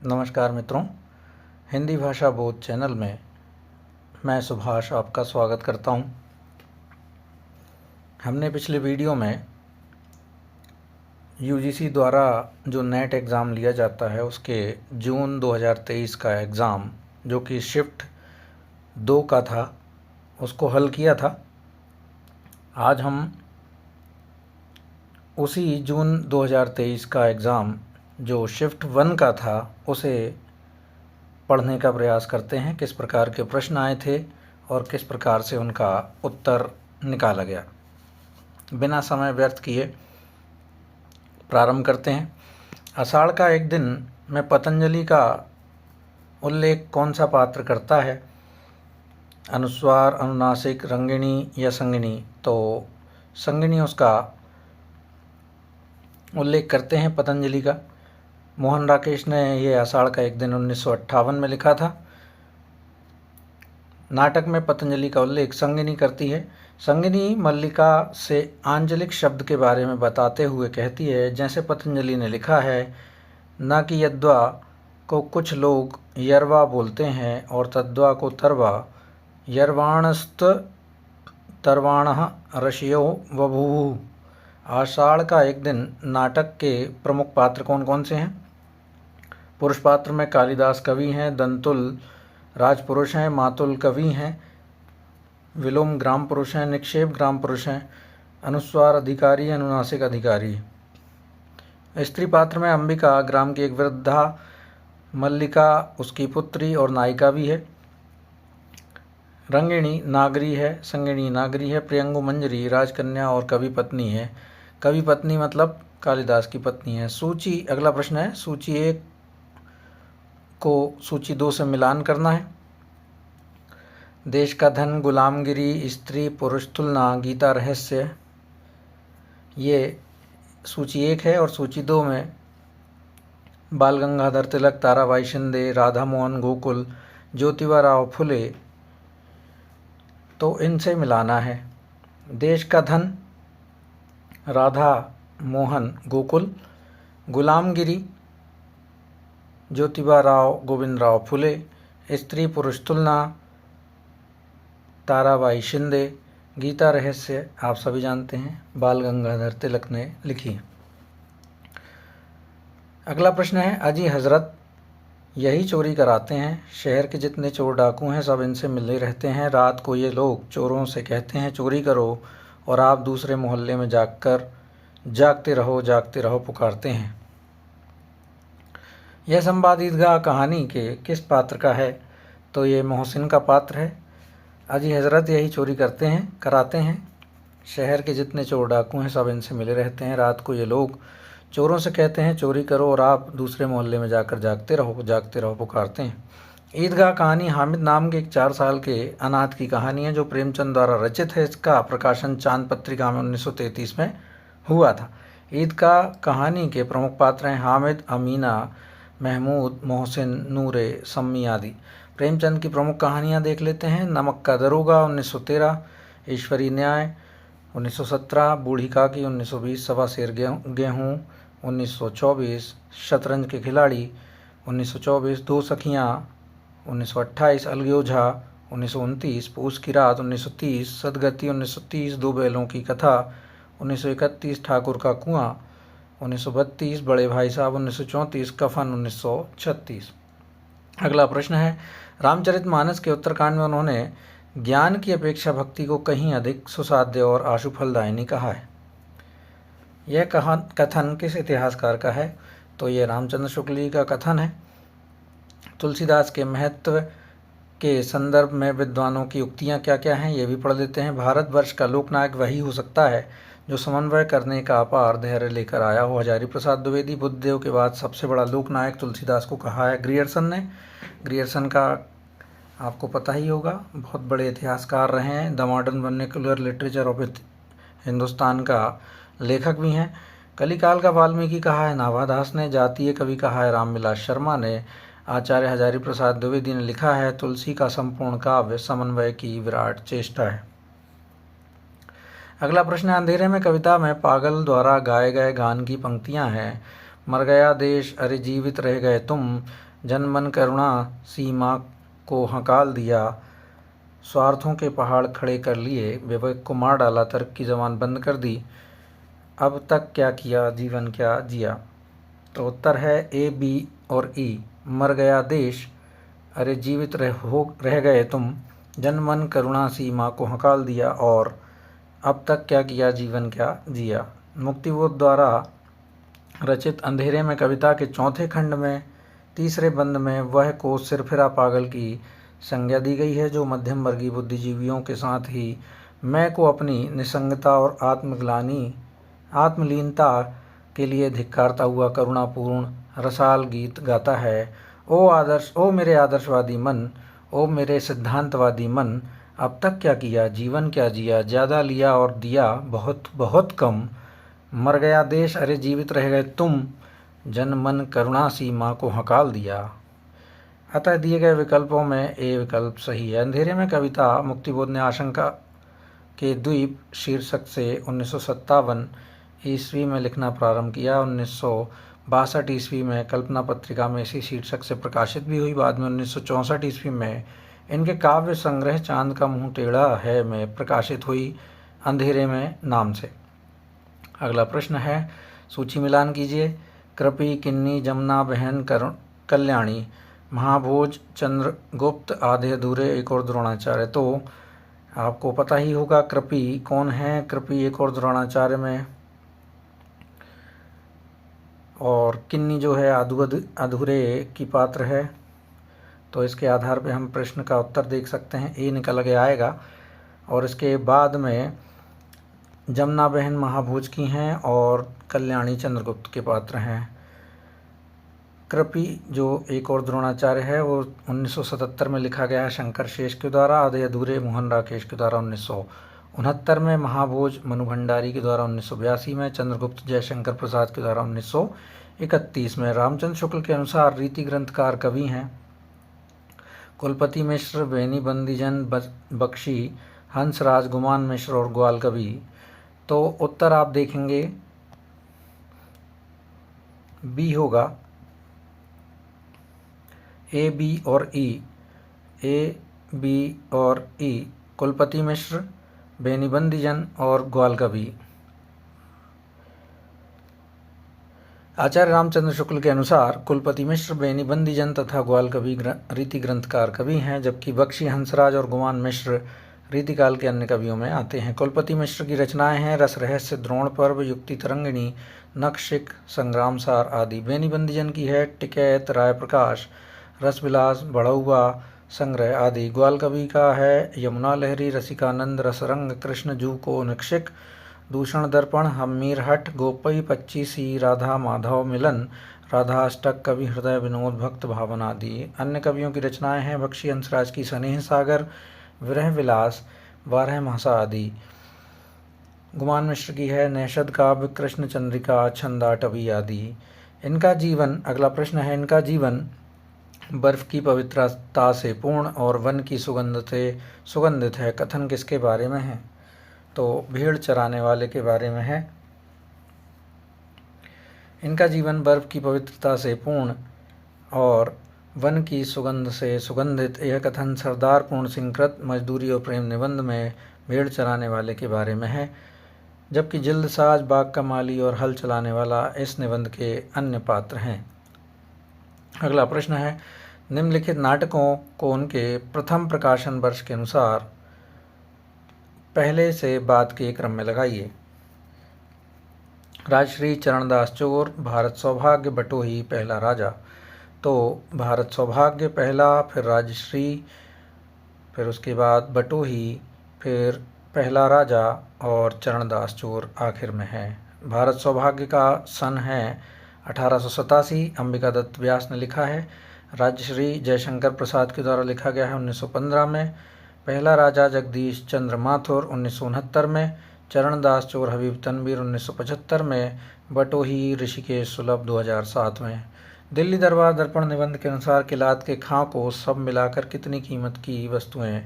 नमस्कार मित्रों, हिंदी भाषा बोध चैनल में मैं सुभाष आपका स्वागत करता हूं। हमने पिछले वीडियो में यूजीसी द्वारा जो नेट एग्ज़ाम लिया जाता है उसके जून 2023 का एग्ज़ाम जो कि शिफ्ट 2 का था उसको हल किया था। आज हम उसी जून 2023 का एग्ज़ाम जो शिफ्ट 1 का था उसे पढ़ने का प्रयास करते हैं। किस प्रकार के प्रश्न आए थे और किस प्रकार से उनका उत्तर निकाला गया। बिना समय व्यर्थ किए प्रारंभ करते हैं। आषाढ़ का एक दिन में पतंजलि का उल्लेख कौन सा पात्र करता है? अनुस्वार, अनुनासिक, रंगिणी या संगिनी? तो संगिनी उसका उल्लेख करते हैं पतंजलि का। मोहन राकेश ने यह आषाढ़ का एक दिन 1958 में लिखा था। नाटक में पतंजलि का उल्लेख संगिनी करती है। संगिनी मल्लिका से आंचलिक शब्द के बारे में बताते हुए कहती है, जैसे पतंजलि ने लिखा है, न कि यद्वा को कुछ लोग यरवा बोलते हैं और तद्वा को तरवा, यरवाणस्त तरवाणः ऋषियो बभूवुः। आषाढ़ का एक दिन नाटक के प्रमुख पात्र कौन कौन से हैं? पुरुष पात्र में कालिदास कवि हैं, दंतुल राजपुरुष हैं, मातुल कवि हैं, विलोम ग्राम पुरुष हैं, निक्षेप ग्राम पुरुष हैं, अनुस्वार अधिकारी, अनुनासिक अधिकारी। स्त्री पात्र में अंबिका ग्राम की एक वृद्धा, मल्लिका उसकी पुत्री और नायिका भी है। रंगिणी नागरी है, संगिनी नागरी है, प्रियंगु मंजरी राजकन्या और कवि पत्नी है। कवि पत्नी मतलब कालिदास की पत्नी है। सूची, अगला प्रश्न है, सूची 1 को सूची 2 से मिलान करना है। देश का धन, गुलामगिरी, स्त्री पुरुष तुलना, गीता रहस्य, ये सूची 1 है। और सूची 2 में बाल गंगाधर तिलक, ताराबाई शिंदे, राधा मोहन गोकुल, ज्योतिबा राव फुले, तो इनसे मिलाना है। देश का धन राधा मोहन गोकुल, गुलामगिरी ज्योतिबा राव गोविंद राव फुले, स्त्री पुरुष तुलना ताराबाई शिंदे, गीता रहस्य आप सभी जानते हैं बाल गंगाधर तिलक ने लिखी। अगला प्रश्न है, अजी हजरत यही चोरी कराते हैं, शहर के जितने चोर डाकू हैं सब इनसे मिले रहते हैं। रात को ये लोग चोरों से कहते हैं चोरी करो और आप दूसरे मोहल्ले में जाकर जागते रहो पुकारते हैं। यह संवाद ईदगाह कहानी के किस पात्र का है? तो ये मोहसिन का पात्र है। अजी हजरत यही चोरी कराते हैं, शहर के जितने चोर डाकू हैं सब इनसे मिले रहते हैं। रात को ये लोग चोरों से कहते हैं चोरी करो और आप दूसरे मोहल्ले में जाकर जागते रहो पुकारते हैं। ईदगाह कहानी हामिद नाम के एक 4 साल के अनाथ की कहानी है जो प्रेमचंद द्वारा रचित है। इसका प्रकाशन चांद पत्रिका में 1933 में हुआ था। ईदगाह कहानी के प्रमुख पात्र हैं हामिद, अमीना, महमूद, मोहसिन, नूरे, सम्मी आदि। प्रेमचंद की प्रमुख कहानियाँ देख लेते हैं। नमक का दरोगा 1913, ईश्वरी न्याय 1917, बूढ़ी काकी 1920, सवा शेर गेहूँ 1924, शतरंज के खिलाड़ी 1924, दो सखियाँ 1928, अलगोझा 1929, पूस की रात 1930, सदगति 1930, दो बैलों की कथा 1931, ठाकुर का कुआं 1932, बड़े भाई साहब 1934, कफन 1936। अगला प्रश्न है, रामचरितमानस के उत्तरकांड में उन्होंने ज्ञान की अपेक्षा भक्ति को कहीं अधिक सुसाध्य और आशुफलदायिनी कहा है। यह कथन किस इतिहासकार का है? तो यह रामचंद्र शुक्ल जी का कथन है। तुलसीदास के महत्व के संदर्भ में विद्वानों की उक्तियाँ क्या क्या हैं ये भी पढ़ लेते हैं। भारतवर्ष का लोकनायक वही हो सकता है जो समन्वय करने का अपार धैर्य लेकर आया हो। हजारी प्रसाद द्विवेदी, बुद्धदेव के बाद सबसे बड़ा लोकनायक तुलसीदास को कहा है ग्रियर्सन ने। ग्रियर्सन का आपको पता ही होगा, बहुत बड़े इतिहासकार रहे हैं, the modern vernacular literature of Hindustan का लेखक भी हैं। कलिकाल का वाल्मीकि कहा है नाभादास ने, जातीय कवि कहा है रामविलास शर्मा ने, आचार्य हजारी प्रसाद द्विवेदी ने लिखा है तुलसी का संपूर्ण काव्य समन्वय की विराट चेष्टा है। अगला प्रश्न है, अंधेरे में कविता में पागल द्वारा गाए गए गान की पंक्तियां हैं। मर गया देश अरे जीवित रह गए तुम, जन मन करुणा सीमा को हकाल दिया। स्वार्थों के पहाड़ खड़े कर लिए, विवेक को मार डाला, तर्क की जबान बंद कर दी, अब तक क्या किया जीवन क्या जिया। तो उत्तर है ए, बी और ई। मर गया देश अरे जीवित रह गए तुम, जन मन करुणा सीमा को हकाल दिया, और अब तक क्या किया जीवन क्या जिया। मुक्तिबोध द्वारा रचित अंधेरे में कविता के चौथे खंड में तीसरे बंद में वह को सिरफिरा पागल की संज्ञा दी गई है, जो मध्यम वर्गीय बुद्धिजीवियों के साथ ही मैं को अपनी निसंगता और आत्मलीनता के लिए धिक्कारता हुआ करुणापूर्ण रसाल गीत गाता है। ओ मेरे आदर्शवादी मन, ओ मेरे सिद्धांतवादी मन, अब तक क्या किया जीवन क्या जिया। ज़्यादा लिया और दिया बहुत बहुत कम, मर गया देश अरे जीवित रह गए तुम, जन मन करुणा सीमा को हकाल दिया। अतः दिए गए विकल्पों में ए विकल्प सही है। अंधेरे में कविता मुक्तिबोध ने आशंका के द्वीप शीर्षक से 1957 ईस्वी में लिखना प्रारंभ किया। 1962 ईस्वी में कल्पना पत्रिका में इसी शीर्षक से प्रकाशित भी हुई। बाद में 1964 ईस्वी में इनके काव्य संग्रह चांद का मुंह टेढ़ा है में प्रकाशित हुई अंधेरे में नाम से। अगला प्रश्न है, सूची मिलान कीजिए। कृपी, किन्नी, जमुना बहन, कल्याणी, महाभोज, चंद्रगुप्त, आधे अधूरे, एक और द्रोणाचार्य। तो आपको पता ही होगा कृपी कौन है। कृपी एक और द्रोणाचार्य में, और किन्नी जो है अधूरे की पात्र है। तो इसके आधार पे हम प्रश्न का उत्तर देख सकते हैं, ए निकल के आएगा। और इसके बाद में जमुना बहन महाभोज की हैं और कल्याणी चंद्रगुप्त के पात्र हैं। कृपी जो एक और द्रोणाचार्य है वो 1977 में लिखा गया है शंकर शेष के द्वारा। आधे अधूरे मोहन राकेश के द्वारा 1969 में। महाभोज मनु भंडारी के द्वारा 1982 में। चंद्रगुप्त जयशंकर प्रसाद के द्वारा 1931 में। रामचंद्र शुक्ल के अनुसार रीति ग्रंथकार कवि हैं कुलपति मिश्र, बेनी बंदीजन, बख्शी, हंसराज, गुमान मिश्र और ग्वाल कवि। तो उत्तर आप देखेंगे बी होगा, ए, बी और ई। ए, बी और ई, कुलपति मिश्र, बेनी बंदीजन और ग्वाल कवि। आचार्य रामचंद्र शुक्ल के अनुसार कुलपति मिश्र, बेनी बंदीजन तथा ग्वाल कवि रीति ग्रंथकार कवि हैं, जबकि बख्शी, हंसराज और गुमान मिश्र रीतिकाल के अन्य कवियों में आते हैं। कुलपति मिश्र की रचनाएं हैं रस रहस्य, द्रोण पर्व, युक्ति तरंगिणी, नखशिख, संग्राम सार आदि। बेनी बंदीजन की है टिकैत, राय प्रकाश, रसविलास, बढ़उआ संग्रह आदि। ग्वाल कवि का है यमुना लहरी, रसिकानंद, रसरंग, कृष्ण जू को नखशिख, दूषण दर्पण, हमीर हट, गोपई, पच्चीसी, राधा माधव मिलन, राधा अष्टक, कवि हृदय, विनोद, भक्त भावन आदि। अन्य कवियों की रचनाएं हैं बख्शी हंसराज की स्नेह सागर, विरह विलास, बारह मासा आदि। गुमान मिश्र की है नैषद काव्य, कृष्ण चंद्रिका, छंदाटवी आदि। इनका जीवन, अगला प्रश्न है, इनका जीवन बर्फ की पवित्रता से पूर्ण और वन की सुगंध से सुगंधित है। कथन किसके बारे में है? तो भेड़ चराने वाले के बारे में है। इनका जीवन बर्फ की पवित्रता से पूर्ण और वन की सुगंध से सुगंधित। यह कथन सरदार पूर्ण सिंह कृत मजदूरी और प्रेम निबंध में भेड़ चराने वाले के बारे में है, जबकि जिल्दसाज, बाग का माली और हल चलाने वाला इस निबंध के अन्य पात्र हैं। अगला प्रश्न है, निम्नलिखित नाटकों को उनके प्रथम प्रकाशन वर्ष के अनुसार पहले से बाद के क्रम में लगाइए। राजश्री, चरणदास चोर, भारत सौभाग्य, बटोही, पहला राजा। तो भारत सौभाग्य पहला, फिर राजश्री, फिर उसके बाद बटोही, फिर पहला राजा और चरणदास चोर आखिर में है। भारत सौभाग्य का सन है 1887, अंबिका दत्त व्यास ने लिखा है। राजश्री जयशंकर प्रसाद के द्वारा लिखा गया है 1915 में। पहला राजा जगदीश चंद्र माथुर 1969 में। चरणदास चोर हबीब तनवीर 1975 में। बटोही ऋषिकेश सुलभ 2007 में। दिल्ली दरबार दर्पण निबंध के अनुसार किलात के खां को सब मिलाकर कितनी कीमत की वस्तुएं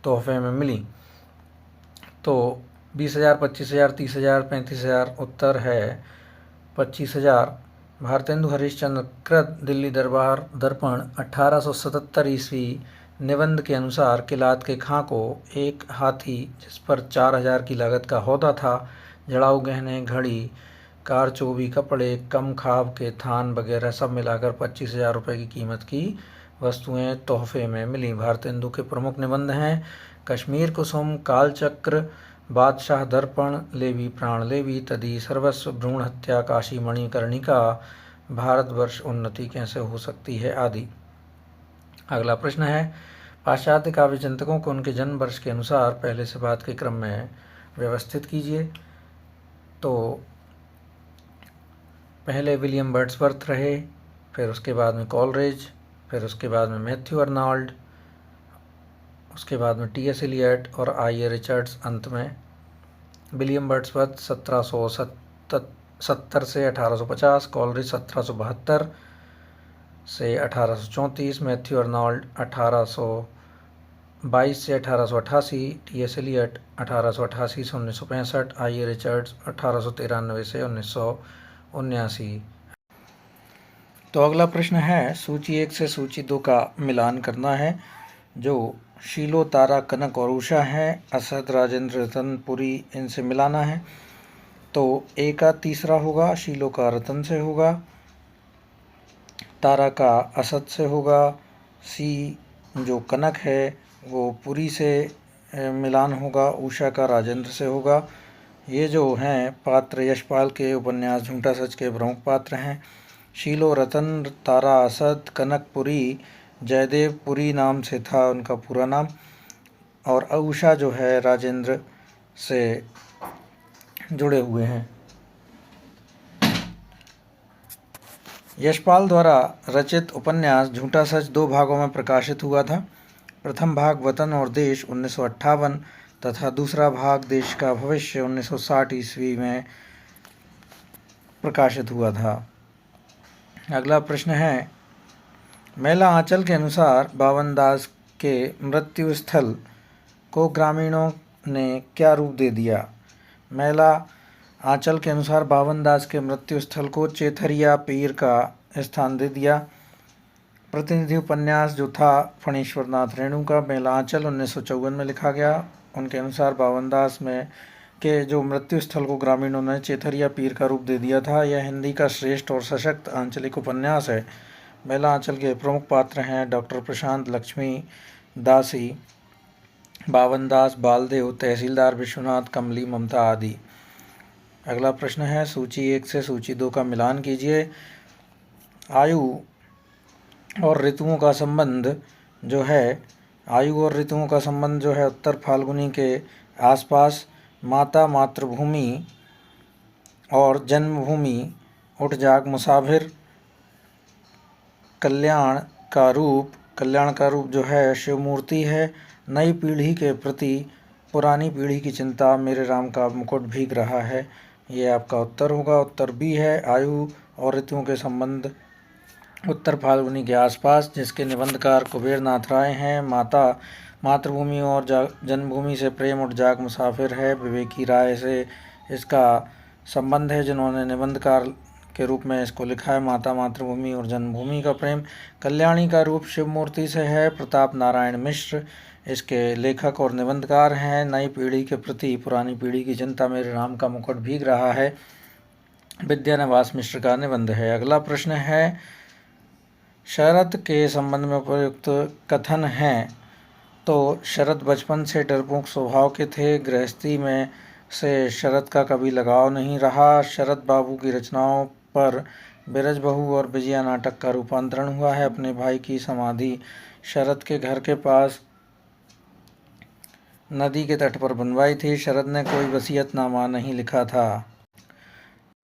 तोहफे में मिली? तो 20,000, 25,000, 30,000, 35,000। उत्तर है 25,000। भारतेंदु हरिश्चंद्र कृत दिल्ली दरबार दर्पण 1877 ईस्वी निबंध के अनुसार किलात के खां को एक हाथी जिस पर 4000 की लागत का हौदा था, जड़ाऊ गहने, घड़ी, कारचोबी, कपड़े, कम खाब के थान वगैरह सब मिलाकर 25,000 रुपये की कीमत की वस्तुएं तोहफे में मिली। भारतेंदु के प्रमुख निबंध हैं कश्मीर कुसुम, कालचक्र, बादशाह दर्पण, लेवी प्राण लेवी, तदी सर्वस्व, भ्रूण हत्या, काशी मणिकर्णिका, भारतवर्ष उन्नति कैसे हो सकती है आदि। अगला प्रश्न है पाश्चात्य काव्य चिंतकों को उनके जन्म वर्ष के अनुसार पहले से बाद के क्रम में व्यवस्थित कीजिए। तो पहले विलियम वर्ड्सवर्थ रहे, फिर उसके बाद में कॉलरेज, फिर उसके बाद में मैथ्यू अर्नाल्ड, उसके बाद में टी.एस. एलियट और आई.ए. रिचर्ड्स अंत में। विलियम वर्ड्सवर्थ 1770 से 1850, कॉलरेज 1772 से 1834, मैथ्यू अर्नाल्ड 1822 से 1888, टी.एस. एलियट 1888 से 1965, आई.ए. रिचर्ड्स 1893 से 1979। तो अगला प्रश्न है सूची 1 से सूची 2 का मिलान करना है, जो शीलो, तारा, कनक और उषा हैं। असद, राजेंद्र, रतन, पुरी, इनसे मिलाना है। तो ए का तीसरा होगा, शीलो का रतन से होगा, तारा का असद से होगा, सी जो कनक है वो पुरी से मिलान होगा, उषा का राजेंद्र से होगा। ये जो हैं पात्र यशपाल के उपन्यास झूठा सच के प्रमुख पात्र हैं। शीलो, रतन, तारा, असद, कनक, पुरी, जयदेव पुरी नाम से था उनका पूरा नाम, और उषा जो है राजेंद्र से जुड़े हुए हैं। यशपाल द्वारा रचित उपन्यास झूठा सच 2 भागों में प्रकाशित हुआ था। प्रथम भाग वतन और देश 1958 तथा दूसरा भाग देश का भविष्य 1960 ईस्वी में प्रकाशित हुआ था। अगला प्रश्न है मेला आंचल के अनुसार बावनदास के मृत्यु स्थल को ग्रामीणों ने क्या रूप दे दिया। मेला आंचल के अनुसार बावनदास के मृत्यु स्थल को चेथरिया पीर का स्थान दे दिया। प्रतिनिधि उपन्यास जो था फणीश्वरनाथ रेणु का मेला आंचल 1954 में लिखा गया। उनके अनुसार बावनदास में के जो मृत्यु स्थल को ग्रामीणों ने चेथरिया पीर का रूप दे दिया था। यह हिंदी का श्रेष्ठ और सशक्त आंचलिक उपन्यास है। मेला आंचल के प्रमुख पात्र हैं डॉक्टर प्रशांत, लक्ष्मी दासी, बावनदास, बालदेव, तहसीलदार विश्वनाथ, कमली, ममता आदि। अगला प्रश्न है सूची 1 से सूची 2 का मिलान कीजिए। आयु और ऋतुओं का संबंध जो है उत्तर फाल्गुनी के आसपास, माता, मातृभूमि और जन्मभूमि, उठ जाग मुसाफिर, कल्याण का रूप जो है शिवमूर्ति है, नई पीढ़ी के प्रति पुरानी पीढ़ी की चिंता, मेरे राम का मुकुट भीग रहा है। ये आपका उत्तर होगा। उत्तर बी है आयु और ऋतुओं के संबंध उत्तर फाल्गुनी के आसपास, जिसके निबंधकार कुबेर नाथ राय हैं। माता मातृभूमि और जन्मभूमि से प्रेम, उठ जाग मुसाफिर है विवेकी राय से इसका संबंध है, जिन्होंने निबंधकार के रूप में इसको लिखा है। माता, मातृभूमि और जन्मभूमि का प्रेम। कल्याणी का रूप शिवमूर्ति से है, प्रताप नारायण मिश्र इसके लेखक और निबंधकार हैं। नई पीढ़ी के प्रति पुरानी पीढ़ी की चिंता, मेरे राम का मुकुट भीग रहा है, विद्यानिवास मिश्र का निबंध है। अगला प्रश्न है शरद के संबंध में उपयुक्त कथन हैं। तो शरद बचपन से डरपोक स्वभाव के थे, गृहस्थी में से शरद का कभी लगाव नहीं रहा। शरद बाबू की रचनाओं पर बिरज बहू और विजया नाटक का रूपांतरण हुआ है। अपने भाई की समाधि शरद के घर के पास नदी के तट पर बनवाई थी। शरद ने कोई वसीयतनामा नहीं लिखा था।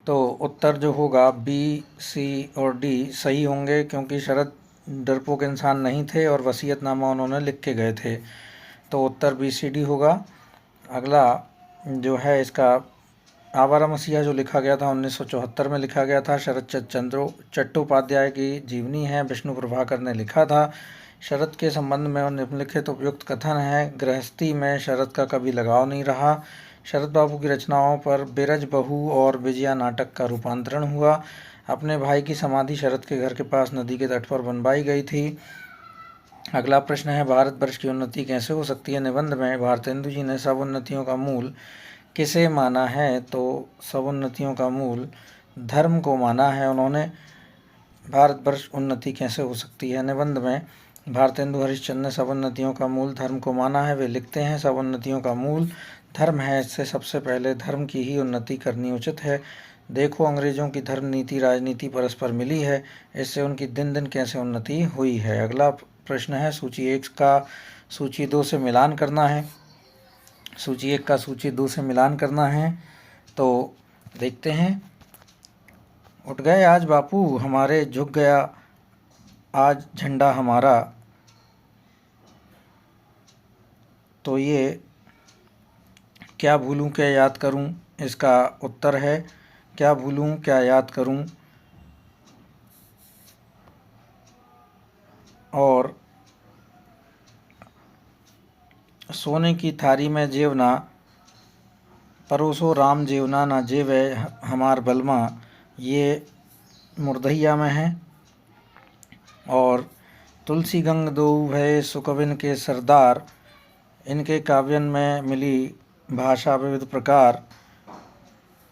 तो उत्तर जो होगा बी, सी और डी सही होंगे, क्योंकि शरद डरपोक इंसान नहीं थे और वसीयतनामा उन्होंने लिख के गए थे। तो उत्तर बी, सी, डी होगा। अगला जो है इसका आवारा मसीहा जो लिखा गया था 1974 में लिखा गया था। शरद चट्टोपाध्याय की जीवनी है, विष्णु प्रभाकर ने लिखा था। शरद के संबंध में निम्नलिखित उपयुक्त कथन है। गृहस्थी में शरद का कभी लगाव नहीं रहा। शरद बाबू की रचनाओं पर बिरज बहू और विजया नाटक का रूपांतरण हुआ। अपने भाई की समाधि शरद के घर के पास नदी के तट पर बनवाई गई थी। अगला प्रश्न है, भारतवर्ष की उन्नति कैसे हो सकती है? निबंध में भारतेंदु जी ने सब उन्नतियों का मूल किसे माना है? तो सब उन्नतियों का मूल धर्म को माना है उन्होंने। भारतवर्ष उन्नति कैसे हो सकती है? निबंध में भारतेंदु हरिश्चंद्र ने सब उन्नतियों का मूल धर्म को माना है। वे लिखते हैं, सब उन्नतियों का मूल धर्म है, इससे सबसे पहले धर्म की ही उन्नति करनी उचित है। देखो, अंग्रेजों की धर्म नीति राजनीति परस्पर मिली है, इससे उनकी दिन दिन कैसे उन्नति हुई है। अगला प्रश्न है, सूची 1 का सूची 2 से मिलान करना है। सूची 1 का सूची 2 से मिलान करना है, तो देखते हैं। उठ गए आज बापू हमारे, झुक गया आज झंडा हमारा। तो ये क्या भूलूं क्या याद करूं, इसका उत्तर है क्या भूलूं क्या याद करूं। और सोने की थारी में जेवना, परोसो राम जेवना ना जेवे हमार बलमा, ये मुर्दहिया में है। और तुलसी गंग दो भय सुकविन के सरदार, इनके काव्यन में मिली भाषा विविध प्रकार,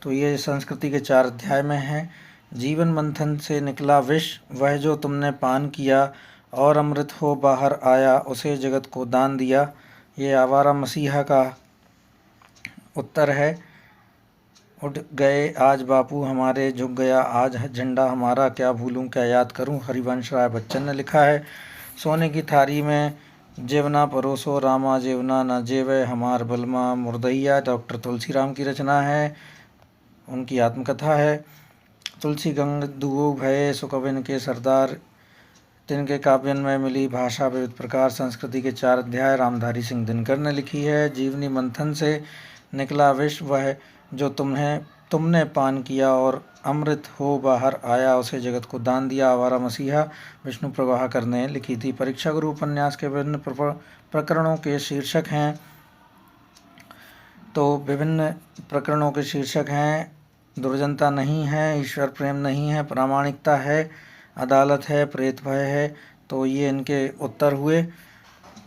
तो ये संस्कृति के 4 अध्याय में है। जीवन मंथन से निकला विष, वह जो तुमने पान किया, और अमृत हो बाहर आया, उसे जगत को दान दिया, ये आवारा मसीहा का उत्तर है। उठ गए आज बापू हमारे, झुक गया आज झंडा हमारा, क्या भूलूं क्या याद करूं, हरिवंश राय बच्चन ने लिखा है। सोने की थारी में जेवना, परोसो रामा जेवना न जेवे हमार बलमा, मुर्दहिया डॉक्टर तुलसीराम की रचना है, उनकी आत्मकथा है। तुलसी गंग दुओ भये सुकविन के सरदार, तिनके काव्यन में मिली भाषा विविध प्रकार, संस्कृति के 4 अध्याय, रामधारी सिंह दिनकर ने लिखी है। जीवनी मंथन से निकला विष, वह जो तुमने पान किया, और अमृत हो बाहर आया, उसे जगत को दान दिया, आवारा मसीहा विष्णु प्रभाकर ने लिखी थी। परीक्षा गुरु उपन्यास के विभिन्न प्रकरणों के शीर्षक हैं, तो विभिन्न प्रकरणों के शीर्षक हैं, दुर्जनता नहीं है, ईश्वर प्रेम नहीं है, प्रामाणिकता है, अदालत है, प्रेत भय है, तो ये इनके उत्तर हुए।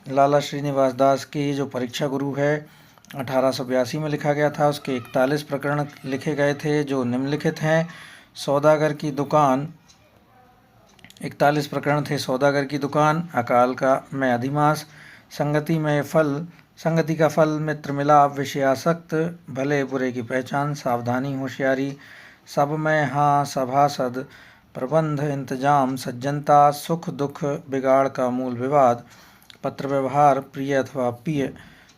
लाला श्रीनिवास दास की जो परीक्षा गुरु है 1882 में लिखा गया था, उसके 41 प्रकरण लिखे गए थे जो निम्नलिखित हैं। सौदागर की दुकान, 41 प्रकरण थे। सौदागर की दुकान, अकाल का में अधिमास, संगति का फल, मित्र मिलाप, विषयासक्त, भले बुरे की पहचान, सावधानी होशियारी, सब में हाँ सभासद, प्रबंध इंतजाम, सज्जनता, सुख दुख, बिगाड़ का मूल विवाद, पत्र व्यवहार, प्रिय अथवा प्रिय,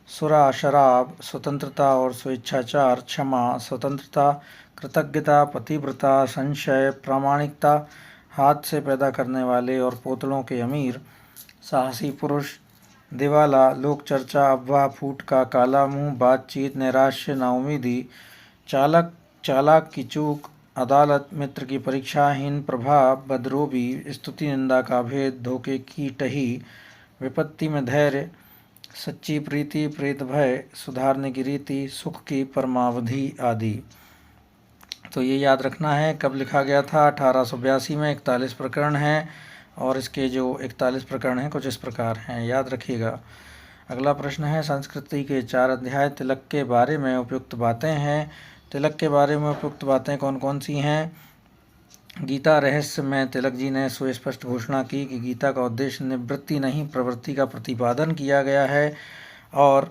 सुरा शराब, स्वतंत्रता और स्वेच्छाचार, क्षमा, स्वतंत्रता, कृतज्ञता, पतिव्रता, संशय, प्रामाणिकता, हाथ से पैदा करने वाले और पोतलों के अमीर, साहसी पुरुष, दिवाला, लोक चर्चा, अफवाह, फूट का काला मुंह, बातचीत, नैराश्य, नाउमीदी, चालाक की चूक, अदालत, मित्र की परीक्षाहीन प्रभाव, बदरोबी, स्तुति निंदा का भेद, धोखे की टही, विपत्ति में धैर्य, सच्ची प्रीति, प्रेत भय, सुधारने की रीति, सुख की परमावधि आदि। तो ये याद रखना है। कब लिखा गया था? 1882 में। 41 प्रकरण हैं और इसके जो 41 प्रकरण हैं कुछ इस प्रकार हैं, याद रखिएगा। अगला प्रश्न है, संस्कृति के 4 अध्याय तिलक के बारे में उपयुक्त बातें हैं। तिलक के बारे में उपयुक्त बातें कौन कौन सी हैं? गीता रहस्य में तिलक जी ने सुस्पष्ट घोषणा की कि गीता का उद्देश्य निवृत्ति नहीं प्रवृत्ति का प्रतिपादन किया गया है, और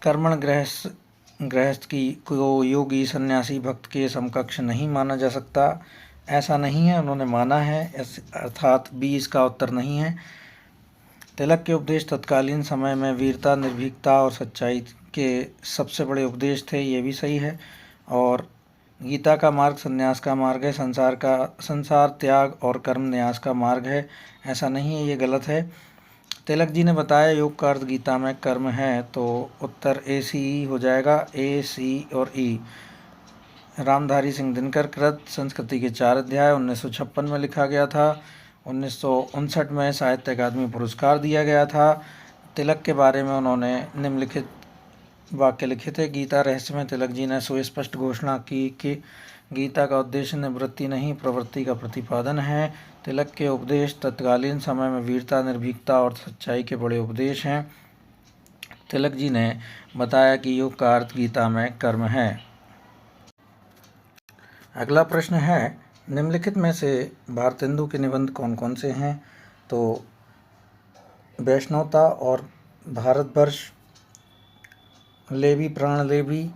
कर्मण गृहस्थ की को योगी सन्यासी भक्त के समकक्ष नहीं माना जा सकता, ऐसा नहीं है, उन्होंने माना है, अर्थात बी इसका उत्तर नहीं है। तिलक के उपदेश तत्कालीन समय में वीरता, निर्भीकता और सच्चाई के सबसे बड़े उपदेश थे, ये भी सही है। और गीता का मार्ग संन्यास का मार्ग है, संसार त्याग और कर्म न्यास का मार्ग है, ऐसा नहीं है, ये गलत है। तिलक जी ने बताया योग का अर्थ गीता में कर्म है, तो उत्तर ए सी ई हो जाएगा, ए सी और ई। रामधारी सिंह दिनकर कृत संस्कृति के 4 अध्याय 1956 में लिखा गया था। 1959 में साहित्य अकादमी पुरस्कार दिया गया था। तिलक के बारे में उन्होंने निम्नलिखित वाक्य लिखे थे। गीता रहस्य में तिलक जी ने सुस्पष्ट घोषणा की कि गीता का उद्देश्य निवृत्ति नहीं प्रवृत्ति का प्रतिपादन है। तिलक के उपदेश तत्कालीन समय में वीरता, निर्भीकता और सच्चाई के बड़े उपदेश हैं। तिलक जी ने बताया कि योग का अर्थ गीता में कर्म है। अगला प्रश्न है, निम्नलिखित में से भारतेंदु के निबंध कौन कौन से हैं? तो वैष्णवता और भारतवर्ष, लेवी प्राण लेवी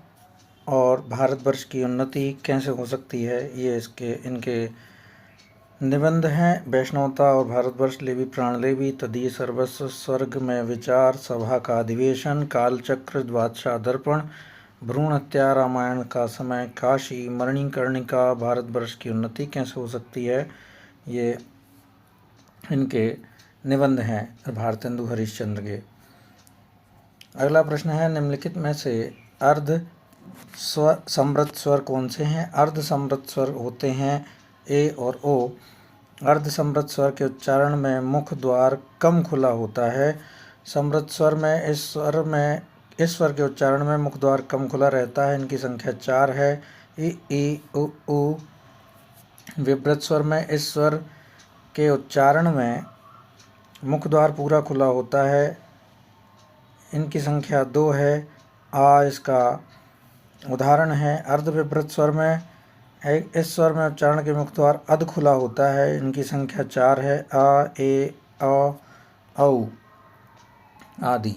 और भारतवर्ष की उन्नति कैसे हो सकती है, ये इनके निबंध हैं। वैष्णवता और भारतवर्ष, लेवी प्राण लेवी, तदीय सर्वस्व, स्वर्ग में विचार, सभा का अधिवेशन, कालचक्र, द्वादशा दर्पण, भ्रूण हत्या, रामायण का समय, काशी, मणिकर्णिका, भारतवर्ष की उन्नति कैसे हो सकती है, ये इनके निबंध हैं भारतेंदु हरिश्चंद्र के। अगला प्रश्न है, निम्नलिखित में से अर्ध स्वर समृद्ध स्वर कौन से हैं? अर्ध समृद्ध स्वर होते हैं ए और ओ। अर्ध समृद्ध स्वर के उच्चारण में मुख द्वार कम खुला होता है। समृद्ध स्वर में इस स्वर के उच्चारण में मुख द्वार कम खुला रहता है। इनकी संख्या 4 है। ई उ ऊ। विवृत स्वर में इस स्वर के उच्चारण में मुख द्वार पूरा खुला होता है। इनकी संख्या 2 है। आ इसका उदाहरण है। अर्ध विवृत स्वर में इस स्वर में उच्चारण के मुख द्वार अध खुला होता है। इनकी संख्या 4 है। आ, ए, औ, औ आदि।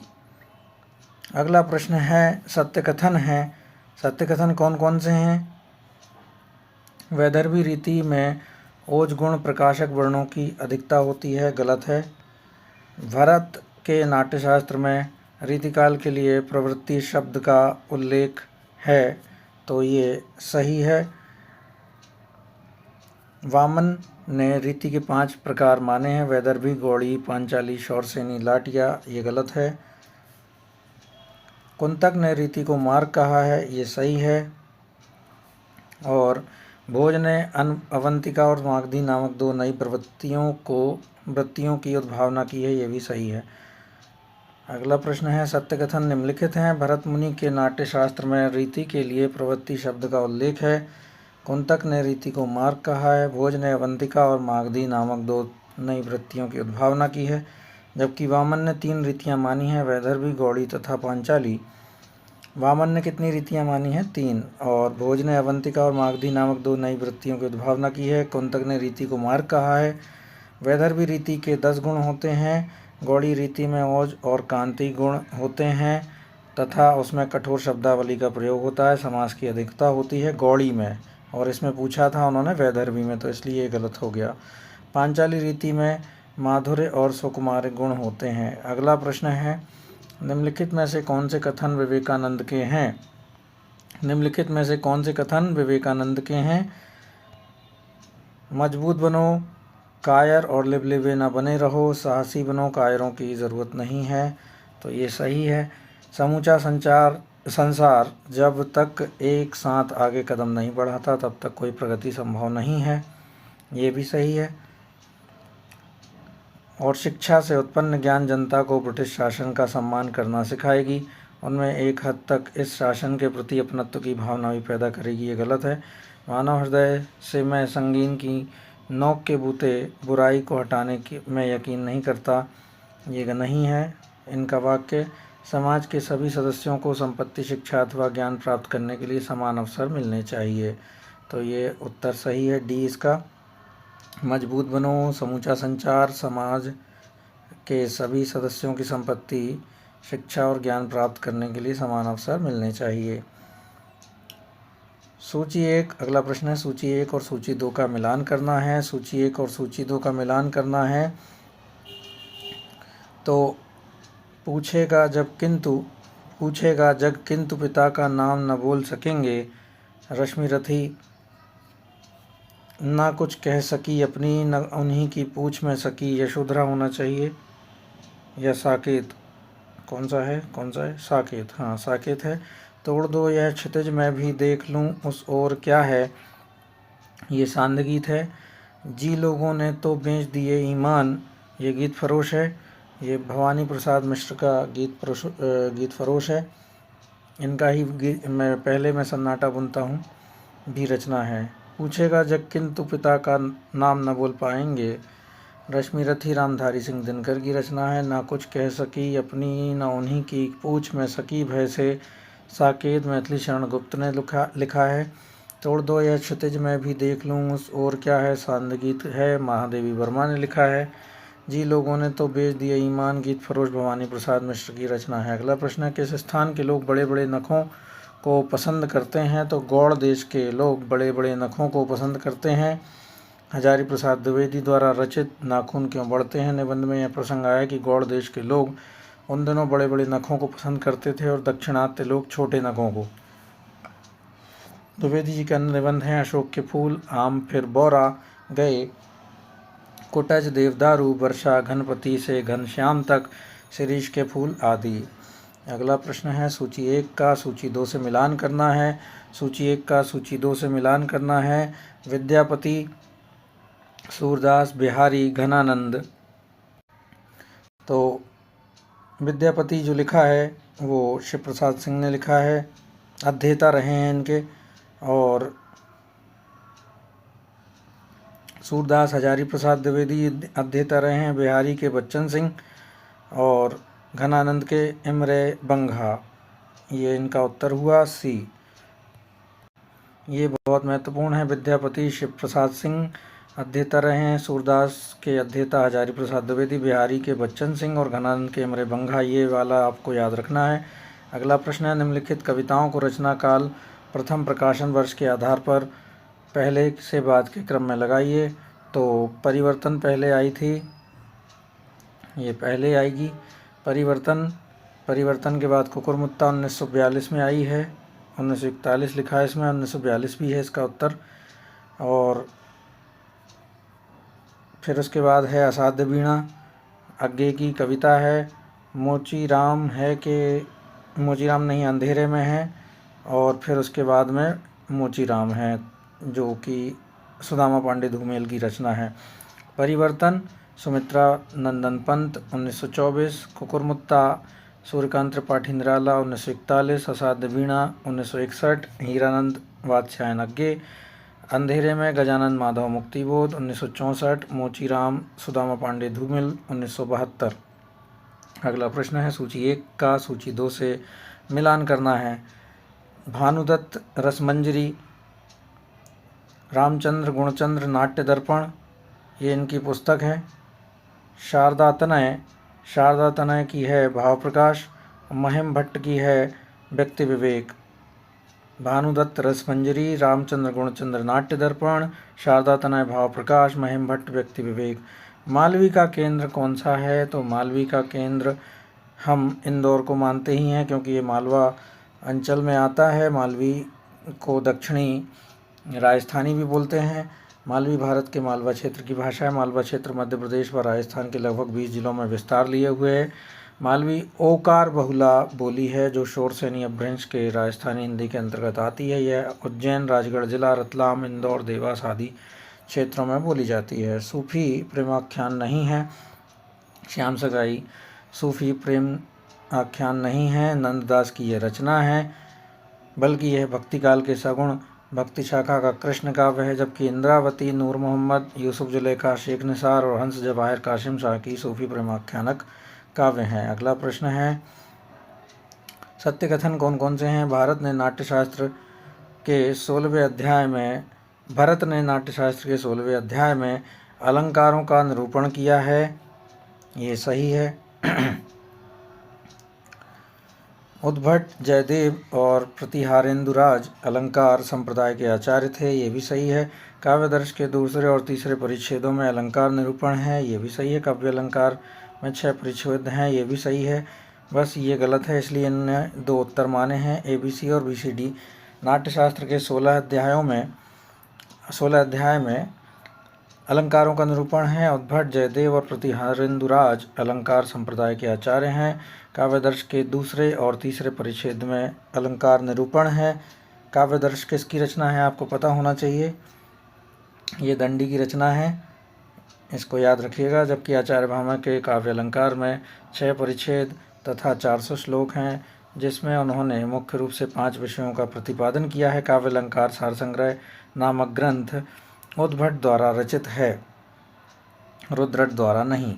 अगला प्रश्न है, सत्यकथन है। सत्यकथन कौन कौन से हैं? वैदर्भी रीति में ओज गुण प्रकाशक वर्णों की अधिकता होती है, गलत है। भरत के नाट्यशास्त्र में रीतिकाल के लिए प्रवृत्ति शब्द का उल्लेख है, तो ये सही है। वामन ने रीति के 5 प्रकार माने हैं, वैदर्भी, गौड़ी, पांचाली, शौरसेनी, लाटिया, ये गलत है। कुंतक ने रीति को मार्ग कहा है, ये सही है। और भोज ने अवंतिका और मागधी नामक 2 नई वृत्तियों की उद्भावना की है, ये भी सही है। अगला प्रश्न है, सत्यकथन निम्नलिखित हैं। भरत मुनि के नाट्यशास्त्र में रीति के लिए प्रवृत्ति शब्द का उल्लेख है। कुंतक ने रीति को मार्ग कहा है। भोज ने अवंतिका और मागधी नामक 2 नई वृत्तियों की उद्भावना की है। जबकि वामन ने 3 रीतियाँ मानी हैं, वैदर्भी, गौड़ी तथा पांचाली। वामन ने कितनी रीतियाँ मानी हैं? 3। और भोज ने अवंतिका और मागधी नामक 2 नई वृत्तियों की उद्भावना की है। कुंतक ने रीति को मार्ग कहा है। वैदर्भी रीति के 10 गुण होते हैं। गौड़ी रीति में ओज और कांति गुण होते हैं तथा उसमें कठोर शब्दावली का प्रयोग होता है। समास की अधिकता होती है गौड़ी में, और इसमें पूछा था उन्होंने वैदर्भी में, तो इसलिए ये गलत हो गया। पांचाली रीति में माधुर्य और सुकुमार गुण होते हैं। अगला प्रश्न है, निम्नलिखित में से कौन से कथन विवेकानंद के हैं? निम्नलिखित में से कौन से कथन विवेकानंद के हैं? मजबूत बनो, कायर और लिबलिबे न बने रहो, साहसी बनो, कायरों की ज़रूरत नहीं है, तो ये सही है। समूचा संसार जब तक एक साथ आगे कदम नहीं बढ़ाता तब तक कोई प्रगति संभव नहीं है, ये भी सही है। और शिक्षा से उत्पन्न ज्ञान जनता को ब्रिटिश शासन का सम्मान करना सिखाएगी, उनमें एक हद तक इस शासन के प्रति अपनत्व की भावना भी पैदा करेगी, ये गलत है। मानव हृदय से मैं संगीन की नोक के बूते बुराई को हटाने की मैं यकीन नहीं करता, ये नहीं है। इनका वाक्य, समाज के सभी सदस्यों को संपत्ति, शिक्षा अथवा ज्ञान प्राप्त करने के लिए समान अवसर मिलने चाहिए, तो ये उत्तर सही है, डी इसका। मजबूत बनो, समूचा संचार, समाज के सभी सदस्यों की संपत्ति, शिक्षा और ज्ञान प्राप्त करने के लिए समान अवसर मिलने चाहिए। सूची 1, अगला प्रश्न है, सूची 1 और सूची 2 का मिलान करना है। सूची 1 और सूची 2 का मिलान करना है तो पूछेगा जग किंतु पिता का नाम न बोल सकेंगे। रश्मि रथी ना कुछ कह सकी अपनी, न उन्हीं की पूछ में सकी, यशोधरा होना चाहिए, या साकेत, कौन सा है साकेत, हाँ साकेत है। तोड़ दो यह क्षितिज मैं भी देख लूँ उस ओर क्या है, ये सांध गीत है। जी लोगों ने तो बेच दिए ईमान, ये गीत फरोश है। ये भवानी प्रसाद मिश्र का गीत फरोश है। इनका ही मैं सन्नाटा बुनता हूँ। भी रचना है। पूछेगा जग किंतु पिता का नाम न बोल पाएंगे, रश्मि रथी रामधारी सिंह दिनकर की रचना है। ना कुछ कह सकी अपनी न उन्हीं की, पूछ में सकी भय से साकेत मैथिली शरण गुप्त ने लिखा है। तोड़ दो यह क्षितिज मैं भी देख लूँ उस और क्या है, सांद गीत है महादेवी वर्मा ने लिखा है। जी लोगों ने तो बेच दिया ईमान, गीत फरोश भवानी प्रसाद मिश्र की रचना है। अगला प्रश्न है, किस स्थान के लोग बड़े बड़े नखों को पसंद करते हैं? तो गौड़ देश के लोग बड़े बड़े नखों को पसंद करते हैं। हजारी प्रसाद द्विवेदी द्वारा रचित नाखून क्यों बढ़ते हैं निबंध में यह प्रसंग आया कि गौड़ देश के लोग उन दिनों बड़े बड़े नखों को पसंद करते थे और दक्षिणात्य लोग छोटे नखों को। द्विवेदी जी का निबंध है, अशोक के फूल आम फिर बौरा गए, कुटज देवदारू वर्षा घनपति से घनश्याम तक, शिरीष के फूल आदि। अगला प्रश्न है, सूची 1 का सूची 2 से मिलान करना है। सूची 1 का सूची 2 से मिलान करना है। विद्यापति, सूरदास, बिहारी, घनानंद। तो विद्यापति जो लिखा है वो शिव प्रसाद सिंह ने लिखा है, अध्येता रहे हैं इनके। और सूरदास हजारी प्रसाद द्विवेदी अध्येता रहे हैं, बिहारी के बच्चन सिंह और घनानंद के इमरे बंघा। ये इनका उत्तर हुआ सी। ये बहुत महत्वपूर्ण है। विद्यापति शिव प्रसाद सिंह अध्येता रहे हैं, सूरदास के अध्येता हजारी प्रसाद द्विवेदी, बिहारी के बच्चन सिंह और घनानंद के इमरे बंघा। ये वाला आपको याद रखना है। अगला प्रश्न है, निम्नलिखित कविताओं को रचना काल प्रथम प्रकाशन वर्ष के आधार पर पहले से बाद के क्रम में लगाइए। तो परिवर्तन पहले आई थी, ये पहले आएगी। परिवर्तन के बाद कुकुरमुत्ता 1942 में आई है, 1941 लिखा है इसमें, 1942 भी है इसका उत्तर। और फिर उसके बाद है असाध्य वीणा, आगे की कविता है। मोचीराम है कि मोचीराम नहीं अंधेरे में है। और फिर उसके बाद में मोचीराम है जो कि सुदामा पांडे धूमेल की रचना है। परिवर्तन सुमित्रा नंदन पंत 1924, कुकुरमुत्ता सूर्यकांत त्रिपाठी निराला 1941, असाध्य वीणा 1961, हीरानंद वात्स्यायन अग्गे, अंधेरे में गजानंद माधव मुक्तिबोध 1964, मोचीराम सुदामा पांडे धूमिल 1972। अगला प्रश्न है, सूची 1 का सूची 2 से मिलान करना है। भानुदत्त रसमंजरी, रामचंद्र गुणचंद्र नाट्य दर्पण, ये इनकी पुस्तक है। शारदा तनय की है भाव प्रकाश, महिम भट्ट की है व्यक्ति विवेक। भानुदत्त रसमंजरी, रामचंद्र गुणचंद्र नाट्य दर्पण, शारदा तनय भाव प्रकाश, महिम भट्ट व्यक्ति विवेक। मालवी का केंद्र कौन सा है? तो मालवी का केंद्र हम इंदौर को मानते ही हैं क्योंकि ये मालवा अंचल में आता है। मालवी को दक्षिणी राजस्थानी भी बोलते हैं। मालवी भारत के मालवा क्षेत्र की भाषा है। मालवा क्षेत्र मध्य प्रदेश व राजस्थान के लगभग 20 जिलों में विस्तार लिए हुए है। मालवी ओकार बहुला बोली है जो शोरसेनी अपभ्रंश के राजस्थानी हिंदी के अंतर्गत आती है। यह उज्जैन, राजगढ़ जिला, रतलाम, इंदौर, देवास आदि क्षेत्रों में बोली जाती है। सूफी प्रेमाख्यान नहीं है। श्याम सगाई सूफी प्रेम आख्यान नहीं है, नंददास की यह रचना है, बल्कि यह भक्ति काल के सगुण भक्ति शाखा का कृष्ण काव्य है। जबकि इंद्रावती, नूर मोहम्मद, यूसुफ जुलेखा, शेख निसार और हंस जवाहिर कासिम शाह की सूफी प्रेमाख्यानक काव्य हैं। अगला प्रश्न है, सत्य कथन कौन कौन से हैं? भरत ने नाट्यशास्त्र के 16वें अध्याय में अलंकारों का निरूपण किया है, ये सही है। उद्भट, जयदेव और प्रतिहारेंदुराज अलंकार संप्रदाय के आचार्य थे, ये भी सही है। काव्यदर्श के दूसरे और तीसरे परिच्छेदों में अलंकार निरूपण है, ये भी सही है। काव्य अलंकार में 6 परिच्छेद हैं, ये भी सही है। बस ये गलत है, इसलिए इन्होंने 2 उत्तर माने हैं, ABC और BCD। नाट्यशास्त्र के 16 अध्याय में अलंकारों का निरूपण है। उद्भट, जयदेव और प्रतिहारेंदुराज अलंकार संप्रदाय के आचार्य हैं। काव्यदर्श के दूसरे और तीसरे परिच्छेद में अलंकार निरूपण है। काव्यदर्श किसकी रचना है आपको पता होना चाहिए, ये दंडी की रचना है, इसको याद रखिएगा। जबकि आचार्य भामा के काव्य अलंकार में 6 परिच्छेद तथा 400 श्लोक हैं। जिसमें उन्होंने मुख्य रूप से 5 विषयों का प्रतिपादन किया है। काव्य अलंकार सार संग्रह नामक ग्रंथ उद्भट द्वारा रचित है, रुद्रट द्वारा नहीं।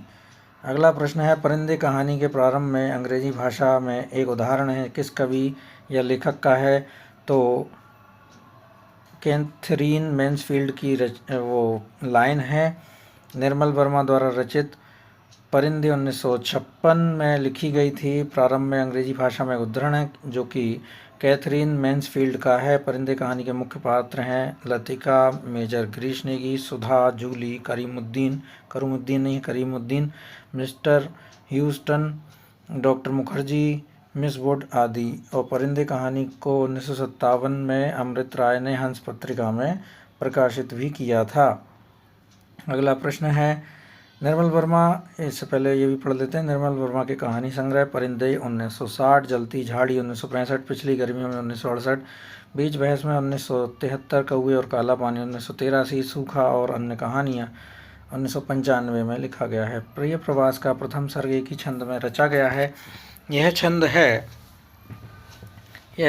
अगला प्रश्न है, परिंदे कहानी के प्रारंभ में अंग्रेजी भाषा में एक उदाहरण है, किस कवि या लेखक का है? तो कैथरीन मैन्सफील्ड की वो लाइन है। निर्मल वर्मा द्वारा रचित परिंदे 1956 में लिखी गई थी। प्रारंभ में अंग्रेजी भाषा में उद्धरण है जो कि कैथरीन मैन्सफील्ड का है। परिंदे कहानी के मुख्य पात्र हैं Latika, major Girish Negi, Sudha, Julie, Karimuddin, mister Houston, doctor Mukherjee, miss Wood आदि। और परिंदे कहानी को 1957 में अमृत राय ने हंस पत्रिका में प्रकाशित भी किया था। अगला प्रश्न है, निर्मल वर्मा, इससे पहले ये भी पढ़ लेते हैं। निर्मल वर्मा के कहानी संग्रह परिंदे 1960, जलती झाड़ी 1965, पिछली गर्मियों में 1968, बीच बहस में 1973, कौवे और काला पानी 1983, सूखा और अन्य कहानियाँ 1995 में लिखा गया है। प्रिय प्रवास का प्रथम सर्ग एक ही छंद में रचा गया है। यह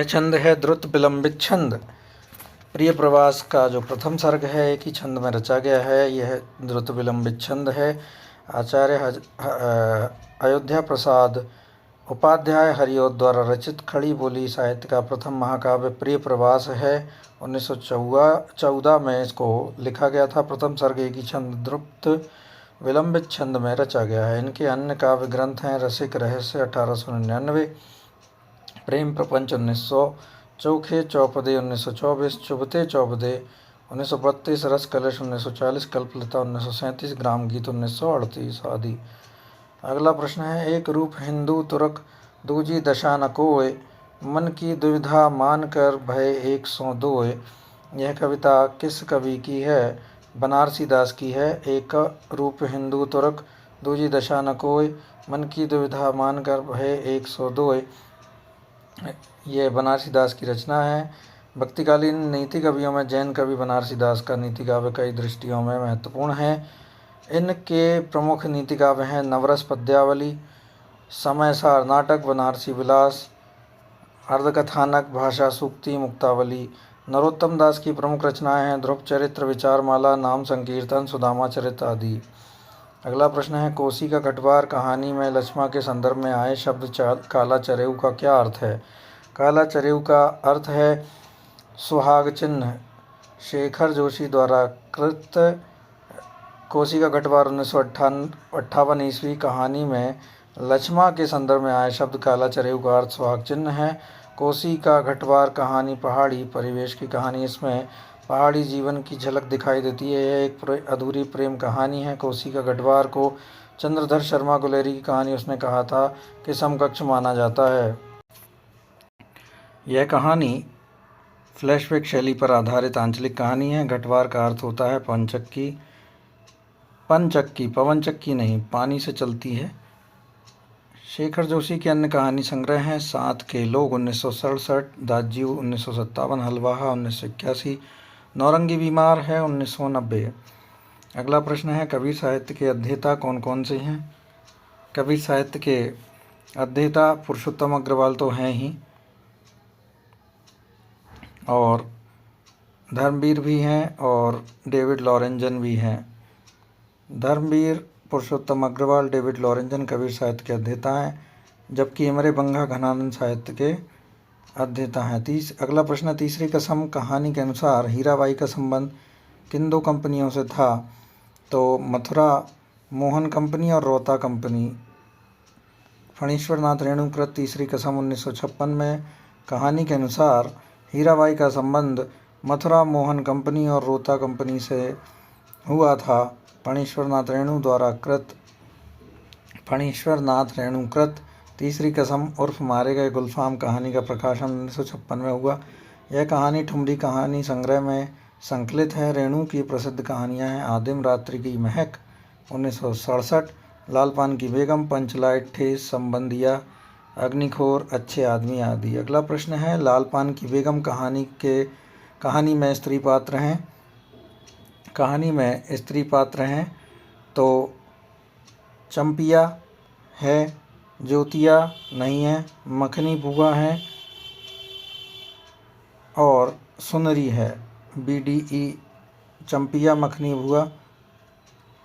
छंद है द्रुत विलंबित छंद। प्रिय प्रवास का जो प्रथम सर्ग है एक ही छंद में रचा गया है, यह द्रुत विलंबित छंद है। आचार्य अयोध्या प्रसाद उपाध्याय हरिऔध द्वारा रचित खड़ी बोली साहित्य का प्रथम महाकाव्य प्रिय प्रवास है। 1914 में इसको लिखा गया था। प्रथम सर्ग एक ही छंद द्रुत विलंबित छंद में रचा गया है। इनके अन्य काव्य ग्रंथ हैं रसिक रहस्य 1899, प्रेम प्रपंच 1900, चोखे चौपदे 1924, चुभते चौपदे 1932, रस कलश 1940, कल्पलता 1937, ग्राम गीत 1938 आदि। अगला प्रश्न है, एक रूप हिंदू तुर्क दूजी दशा न कोय, मन की दुविधा मान कर भय एक सौ दोय। यह कविता किस कवि की है? बनारसी दास की है। एक रूप हिंदू तुर्क दूजी दशा न कोय, मन की दुविधा मान कर भय एक सौ दोय, ये बनारसी दास की रचना है। भक्तिकालीन नीति कवियों में जैन कवि बनारसी दास का नीति काव्य कई दृष्टियों में महत्वपूर्ण है। इनके प्रमुख नीति काव्य हैं नवरस पद्यावली, समय सार नाटक, बनारसी विलास, अर्धकथानक, भाषा सूक्ति, मुक्तावली। नरोत्तम दास की प्रमुख रचनाएं हैं ध्रुव चरित्र, विचारमाला, नाम संकीर्तन, सुदामा चरित्र आदि। अगला प्रश्न है, कोसी का कटवार कहानी में लक्ष्मा के संदर्भ में आए शब्द काला चरेऊ का क्या अर्थ है? काला चरेऊ का अर्थ है सुहाग चिन्ह। शेखर जोशी द्वारा कृत कोसी का कटवार 1958 ईस्वी कहानी में लक्ष्मा के संदर्भ में आए शब्द काला चरेऊ का अर्थ सुहाग चिन्ह है। कोसी का घटवार कहानी पहाड़ी परिवेश की कहानी, इसमें पहाड़ी जीवन की झलक दिखाई देती है। यह एक अधूरी प्रेम कहानी है। कोसी का गढ़वार को चंद्रधर शर्मा गुलेरी की कहानी उसने कहा था कि समकक्ष माना जाता है। यह कहानी फ्लैशबैक शैली पर आधारित आंचलिक कहानी है। गढ़वार का अर्थ होता है पनचक्की, पवन चक्की नहीं, पानी से चलती है। शेखर जोशी के अन्य कहानी संग्रह हैं सात के लोग 1967, दाज्यू 1957, हलवाहा 1981, नौरंगी बीमार है 1990। अगला प्रश्न है, कबीर साहित्य के अध्येता कौन कौन से हैं? कबीर साहित्य के अध्येता पुरुषोत्तम अग्रवाल तो हैं ही, और धर्मवीर भी हैं और डेविड लॉरेंजन भी हैं। धर्मवीर, पुरुषोत्तम अग्रवाल, डेविड लॉरेंजन कबीर साहित्य के अध्येता हैं, जबकि इमरे बंगा घनानंद साहित्य के अध्येता हैं। अगला प्रश्न, तीसरी कसम कहानी के अनुसार हीराबाई का संबंध किन दो कंपनियों से था? तो मथुरा मोहन कंपनी और रोहता कंपनी। फणीश्वर नाथ रेणुकृत तीसरी कसम 1956 में। कहानी के अनुसार हीराबाई का संबंध मथुरा मोहन कंपनी और रोहता कंपनी से हुआ था। फणीश्वर नाथ रेणुकृत तीसरी कसम उर्फ मारे गए गुलफाम कहानी का प्रकाशन 1956 में हुआ। यह कहानी ठुमरी कहानी संग्रह में संकलित है। रेणु की प्रसिद्ध कहानियां हैं आदिम रात्रि की महक 1967, लालपान की बेगम, पंचलाइट, ठेस, संबंधिया, अग्निखोर, अच्छे आदमी आदि। अगला प्रश्न है, लालपान की बेगम कहानी में स्त्री पात्र हैं तो चंपिया है, ज्योतिया नहीं है, मखनी बुआ है और सुनरी है। BDE चंपिया, मखनी बुआ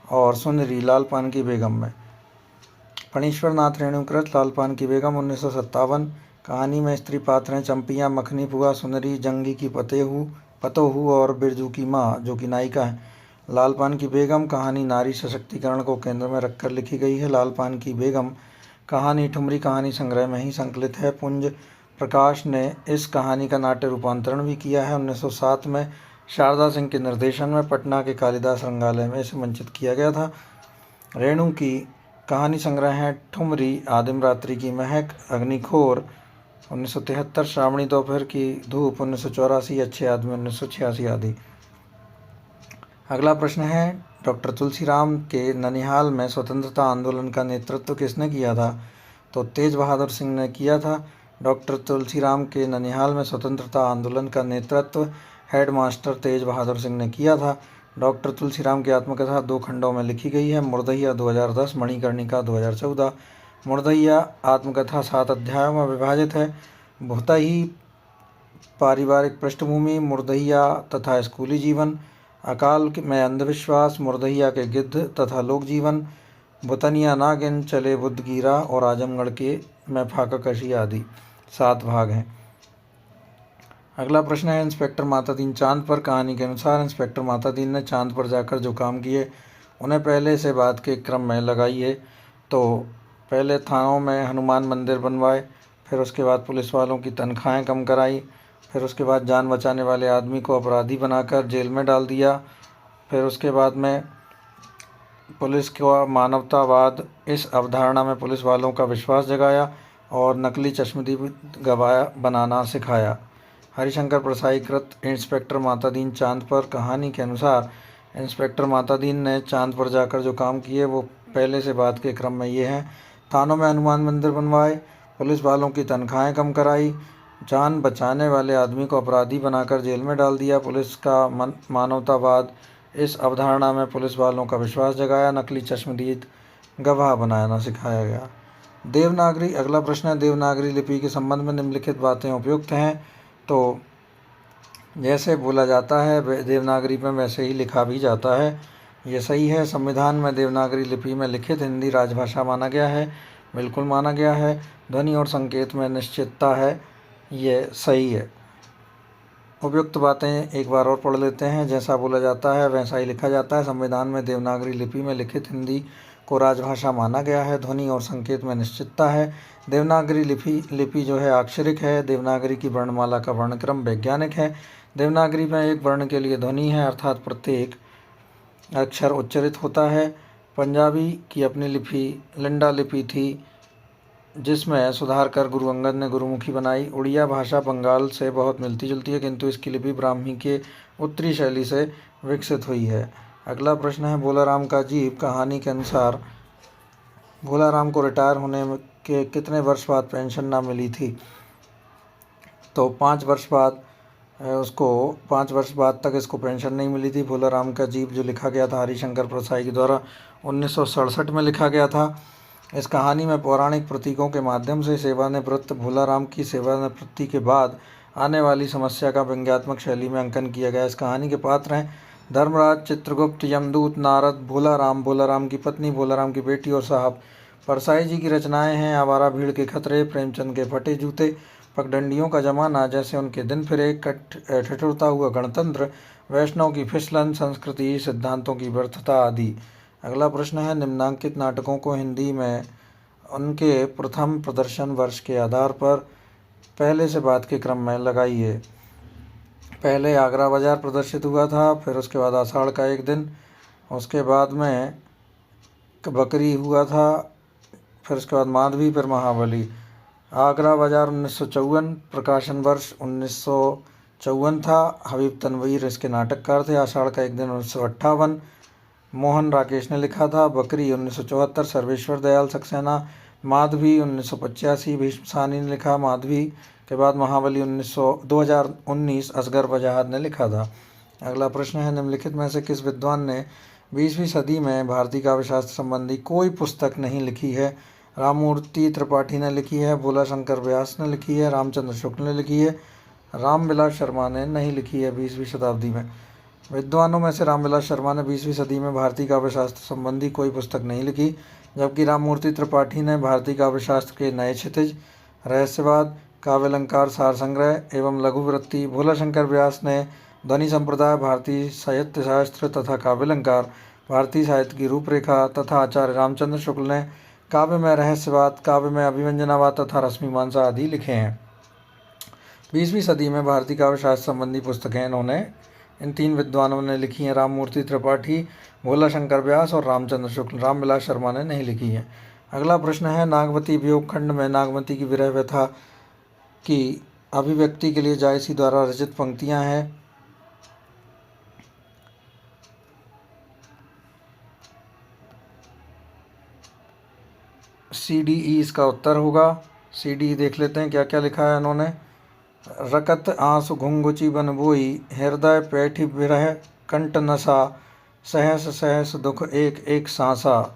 और सुनरी लाल पान की बेगम में। फणीश्वर नाथ रेणुकृत लाल पान की बेगम 1957। कहानी में स्त्री पात्र हैं चंपिया, मखनी बुआ, सुनरी, जंगी की पतोहू और बिरजू की माँ जो कि नायिका है। लाल पान की बेगम कहानी नारी सशक्तिकरण को केंद्र में रखकर लिखी गई है। लाल पान की बेगम कहानी ठुमरी कहानी संग्रह में ही संकलित है। पुंज प्रकाश ने इस कहानी का नाट्य रूपांतरण भी किया है। 1907 में शारदा सिंह के निर्देशन में पटना के कालिदास रंगालय में इसे मंचित किया गया था। रेणु की कहानी संग्रह है ठुमरी, आदिम रात्रि की महक, अग्निखोर 1973, श्रावणी दोपहर की धूप 1984, अच्छे आदमी 1986 आदि। अगला प्रश्न है, डॉक्टर तुलसीराम के ननिहाल में स्वतंत्रता आंदोलन का नेतृत्व किसने किया था? तो तेज बहादुर सिंह ने किया था। डॉक्टर तुलसीराम के ननिहाल में स्वतंत्रता आंदोलन का नेतृत्व हेडमास्टर तेज बहादुर सिंह ने किया था। डॉक्टर तुलसीराम की आत्मकथा 2 खंडों में लिखी गई है, मुर्दहिया 2010, मणिकर्णिका 2014। मुर्दहिया आत्मकथा 7 अध्यायों में विभाजित है। भुतही पारिवारिक पृष्ठभूमि, मुर्दहिया तथा स्कूली जीवन, अकाल में अंधविश्वास, मुर्दहिया के गिद्ध तथा लोक जीवन, भुतनिया नागिन, चले बुद्धगीरा और आजमगढ़ के में फाका कशी आदि 7 भाग हैं। अगला प्रश्न है, इंस्पेक्टर मातादीन चांद पर। कहानी के अनुसार इंस्पेक्टर मातादीन ने चांद पर जाकर जो काम किए उन्हें पहले से बात के क्रम में लगाइए। तो पहले थानों में हनुमान मंदिर बनवाए, फिर उसके बाद पुलिस वालों की तनख्वाहें कम कराई, फिर उसके बाद जान बचाने वाले आदमी को अपराधी बनाकर जेल में डाल दिया, फिर उसके बाद में पुलिस का मानवतावाद, इस अवधारणा में पुलिस वालों का विश्वास जगाया और नकली चश्मदीद गवाह बनाना सिखाया। हरिशंकर परसाई कृत इंस्पेक्टर मातादीन चांद पर। कहानी के अनुसार इंस्पेक्टर मातादीन ने चांद पर जाकर जो काम किए वो पहले से बात के क्रम में ये हैं। थानों में हनुमान मंदिर बनवाए, पुलिस वालों की तनख्वाहें कम कराई, जान बचाने वाले आदमी को अपराधी बनाकर जेल में डाल दिया, पुलिस का मानवतावाद, इस अवधारणा में पुलिस वालों का विश्वास जगाया, नकली चश्मदीद गवाह बनाना सिखाया गया। देवनागरी। अगला प्रश्न है, देवनागरी लिपि के संबंध में निम्नलिखित बातें उपयुक्त हैं। तो जैसे बोला जाता है देवनागरी में वैसे ही लिखा भी जाता है, ये सही है। संविधान में देवनागरी लिपि में लिखित हिंदी राजभाषा माना गया है, बिल्कुल माना गया है। ध्वनि और संकेत में निश्चितता है, ये सही है। उपयुक्त बातें एक बार और पढ़ लेते हैं। जैसा बोला जाता है वैसा ही लिखा जाता है। संविधान में देवनागरी लिपि में लिखित हिंदी को राजभाषा माना गया है। ध्वनि और संकेत में निश्चितता है। देवनागरी लिपि जो है अक्षरिक है। देवनागरी की वर्णमाला का वर्णक्रम वैज्ञानिक है। देवनागरी में एक वर्ण के लिए ध्वनि है, अर्थात प्रत्येक अक्षर उच्चरित होता है। पंजाबी की अपनी लिपि लिंडा लिपि थी, जिसमें सुधार कर गुरु अंगद ने गुरुमुखी बनाई। उड़िया भाषा बंगाल से बहुत मिलती जुलती है, किंतु इसकी लिपि ब्राह्मी के उत्तरी शैली से विकसित हुई है। अगला प्रश्न है, भोलाराम का जीव। कहानी के अनुसार भोलाराम को रिटायर होने के कितने वर्ष बाद पेंशन ना मिली थी? तो 5 वर्ष बाद उसको 5 वर्ष बाद तक इसको पेंशन नहीं मिली थी। भोलाराम का जीव जो लिखा गया था हरिशंकर परसाई के द्वारा 1967 में लिखा गया था। इस कहानी में पौराणिक प्रतीकों के माध्यम से सेवानिवृत्त भोलाराम की सेवानिवृत्ति के बाद आने वाली समस्या का व्यंग्यात्मक शैली में अंकन किया गया। इस कहानी के पात्र हैं धर्मराज, चित्रगुप्त, यमदूत, नारद, भोलाराम, भोलाराम की पत्नी, भोलाराम की बेटी और साहब। परसाई जी की रचनाएं हैं आवारा भीड़ के खतरे, प्रेमचंद के फटे जूते, पगडंडियों का जमाना, जैसे उनके दिन फिरे, ठिठुरता हुआ गणतंत्र, वैष्णव की फिसलन, संस्कृति सिद्धांतों की व्यर्थता आदि। अगला प्रश्न है, निम्नांकित नाटकों को हिंदी में उनके प्रथम प्रदर्शन वर्ष के आधार पर पहले से बाद के क्रम में लगाइए। पहले आगरा बाजार प्रदर्शित हुआ था, फिर उसके बाद आषाढ़ का एक दिन, उसके बाद में बकरी हुआ था, फिर उसके बाद माधवी, फिर महाबली। आगरा बाजार 1954, प्रकाशन वर्ष 1954 था। हबीब तनवीर इसके नाटककार थे। आषाढ़ का एक दिन 1958, मोहन राकेश ने लिखा था। बकरी 1974, सर्वेश्वर दयाल सक्सेना। माधवी 1985, भीष्म साहनी ने लिखा। माधवी के बाद महाबली 2019 असगर वजाहत ने लिखा था। अगला प्रश्न है, निम्नलिखित में से किस विद्वान ने 20वीं सदी में भारतीय काव्यशास्त्र संबंधी कोई पुस्तक नहीं लिखी है? राममूर्ति त्रिपाठी ने लिखी है, भोला शंकर व्यास ने लिखी है, रामचंद्र शुक्ल ने लिखी है, रामविलास शर्मा ने नहीं लिखी है 20वीं शताब्दी में। विद्वानों में से रामविलास शर्मा ने 20वीं सदी में भारतीय काव्यशास्त्र संबंधी कोई पुस्तक नहीं लिखी, जबकि राममूर्ति त्रिपाठी ने भारतीय काव्यशास्त्र के नए क्षितिज, रहस्यवाद, काव्यालंकार, सार संग्रह एवं लघुवृत्ति, भोला शंकर व्यास ने ध्वनि संप्रदाय, भारतीय साहित्य शास्त्र तथा काव्यालंकार, भारतीय साहित्य की रूपरेखा तथा आचार्य रामचंद्र शुक्ल ने काव्य में रहस्यवाद, काव्य में अभिव्यंजनावाद तथा रश्मिमांसा आदि लिखे हैं। 20वीं सदी में भारतीय काव्यशास्त्र संबंधी पुस्तकें इन्होंने इन 3 विद्वानों ने लिखी हैं, राममूर्ति त्रिपाठी, भोला शंकर व्यास और रामचंद्र शुक्ल। रामविलास शर्मा ने नहीं लिखी है। अगला प्रश्न है, नागवती वियोग खंड में नागवती की विरह व्यथा की अभिव्यक्ति के लिए जायसी द्वारा रचित पंक्तियां हैं। CDE इसका उत्तर होगा। CDE देख लेते हैं क्या क्या लिखा है इन्होंने। रकत आंसू घुंघुची बन बोई, हृदय पैठी विरह कंठ नसा, सहस सहस दुख एक एक सांसा।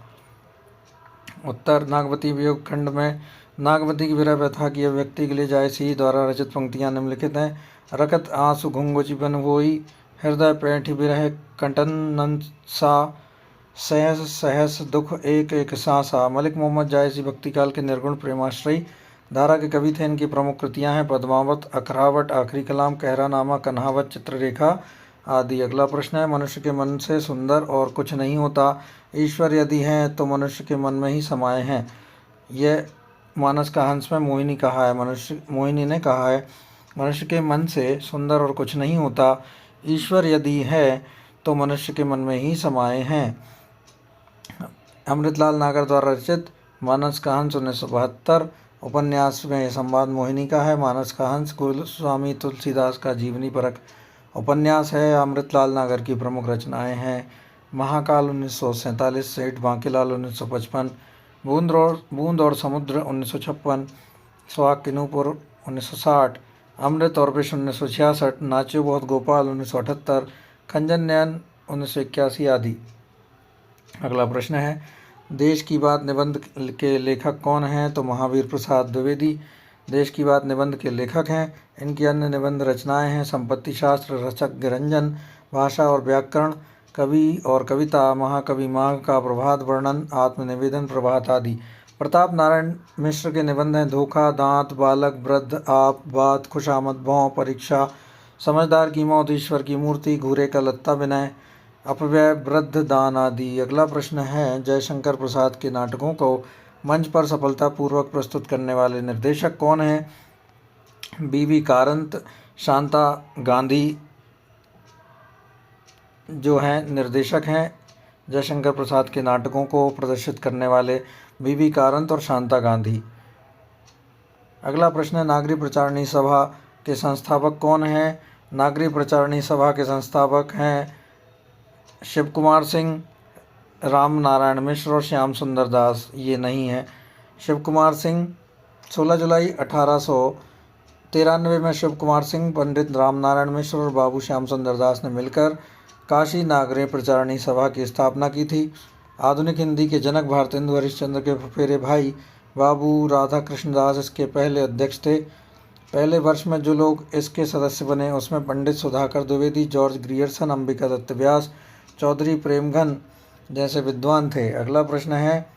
उत्तर, नागवती वियोग खंड में नागवती की विरह व्यथा की अभिव्यक्ति के लिए जायसी द्वारा रचित पंक्तियां निम्नलिखित हैं। रकत आंसू घुंघुची बन बोई, हृदय पैठी विरह कंठ नसा, सहस सहस दुख एक एक सांसा। मलिक मोहम्मद जायसी भक्तिकाल के निर्गुण प्रेमाश्रयी धारा के कवि थे। इनकी प्रमुख कृतियां हैं पद्मावत, अखरावट, आखिरी कलाम, कहरानामा, कन्हावत, चित्ररेखा आदि। अगला प्रश्न है, मनुष्य के मन से सुंदर और कुछ नहीं होता, ईश्वर यदि हैं तो मनुष्य के मन में ही समाये हैं। यह मानस का हंस में मोहिनी कहा है, मोहिनी ने कहा है, मनुष्य के मन से सुंदर और कुछ नहीं होता, ईश्वर यदि है तो मनुष्य के मन में ही समाये हैं। अमृतलाल नागर द्वारा रचित मानस का हंस 1972 उपन्यास में संवाद मोहिनी का है। मानस का हंस गोस्वामी तुलसीदास का जीवनी परक उपन्यास है। अमृतलाल नागर की प्रमुख रचनाएं हैं महाकाल 1947, सेठ बांकीलाल 1955, बूंद और समुद्र 1956, सुहाग की नूपुर 1960, अमृत और विष 1966, नाच्यो बहुत गोपाल 1978, खंजन नयन 1981 आदि। अगला प्रश्न है, देश की बात निबंध के लेखक कौन हैं? तो महावीर प्रसाद द्विवेदी देश की बात निबंध के लेखक हैं। इनकी अन्य निबंध रचनाएं हैं संपत्ति शास्त्र, रचक गिरंजन, भाषा और व्याकरण, कवि और कविता, महाकवि माघ का प्रभात वर्णन, आत्मनिवेदन, प्रभात आदि। प्रताप नारायण मिश्र के निबंध हैं धोखा, दांत, बालक, वृद्ध, आप, बात, खुशामद, भौं, परीक्षा, समझदार की मौत, ईश्वर की मूर्ति, घूरे का लत्ता विनय, अपव्यय, वृद्ध, दान आदि। अगला प्रश्न है, जयशंकर प्रसाद के नाटकों को मंच पर सफलतापूर्वक प्रस्तुत करने वाले निर्देशक कौन हैं? BV कारंत, शांता गांधी जो हैं निर्देशक हैं। जयशंकर प्रसाद के नाटकों को प्रदर्शित करने वाले BV कारंत और शांता गांधी। अगला प्रश्न है, नागरी प्रचारणी सभा के संस्थापक कौन हैं? नागरी प्रचारणी सभा के संस्थापक हैं शिव कुमार सिंह, राम नारायण मिश्र और श्याम सुंदर दास। ये नहीं है। शिव कुमार सिंह 16 जुलाई 1893 में शिव कुमार सिंह, पंडित राम नारायण मिश्र और बाबू श्याम सुंदर दास ने मिलकर काशी नागरी प्रचारणी सभा की स्थापना की थी। आधुनिक हिंदी के जनक भारतेंदु हरिश्चंद्र के फुफेरे भाई बाबू राधा कृष्ण दास इसके पहले अध्यक्ष थे। पहले वर्ष में जो लोग इसके सदस्य बने उसमें पंडित सुधाकर द्विवेदी, जॉर्ज ग्रियर्सन, अंबिका दत्त व्यास, चौधरी प्रेमघन जैसे विद्वान थे। अगला प्रश्न है,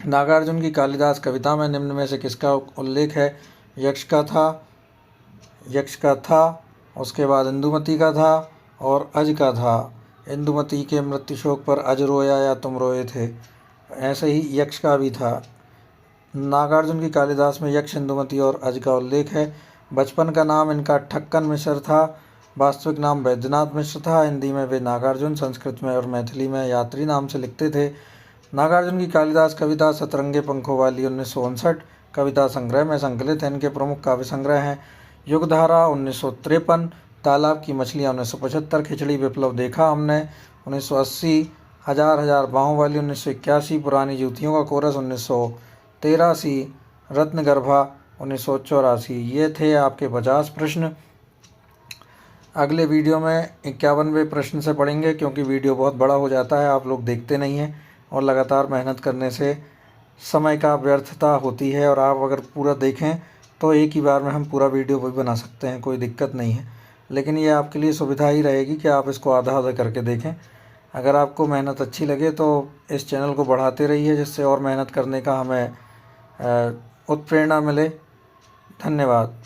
नागार्जुन की कालिदास कविता में निम्न में से किसका उल्लेख है? यक्ष का था, उसके बाद इंदुमती का था और अज का था। इंदुमती के मृत्यु शोक पर अज रोया या तुम रोए थे, ऐसे ही यक्ष का भी था। नागार्जुन की कालिदास में यक्ष, इंदुमती और अज का उल्लेख है। बचपन का नाम इनका ठक्कन मिश्र था, वास्तविक नाम वैद्यनाथ मिश्र था। हिंदी में वे नागार्जुन, संस्कृत में और मैथिली में यात्री नाम से लिखते थे। नागार्जुन की कालिदास कविता सतरंगे पंखों वाली 1959 कविता संग्रह में संकलित है। इनके प्रमुख काव्य संग्रह हैं युगधारा 1953, तालाब की मछलियाँ 1975, खिचड़ी विप्लव देखा हमने 1980, हजार हजार बाहों वाली 1981, पुरानी जूतियों का कोरस 1983, रत्नगर्भा 1984। ये थे आपके 50 प्रश्न। अगले वीडियो में 51वें प्रश्न से पढ़ेंगे, क्योंकि वीडियो बहुत बड़ा हो जाता है, आप लोग देखते नहीं हैं और लगातार मेहनत करने से समय का व्यर्थता होती है। और आप अगर पूरा देखें तो एक ही बार में हम पूरा वीडियो भी बना सकते हैं, कोई दिक्कत नहीं है। लेकिन ये आपके लिए सुविधा ही रहेगी कि आप इसको आधा आधा करके देखें। अगर आपको मेहनत अच्छी लगे तो इस चैनल को बढ़ाते रहिए, जिससे और मेहनत करने का हमें उत्प्रेरणा मिले। धन्यवाद।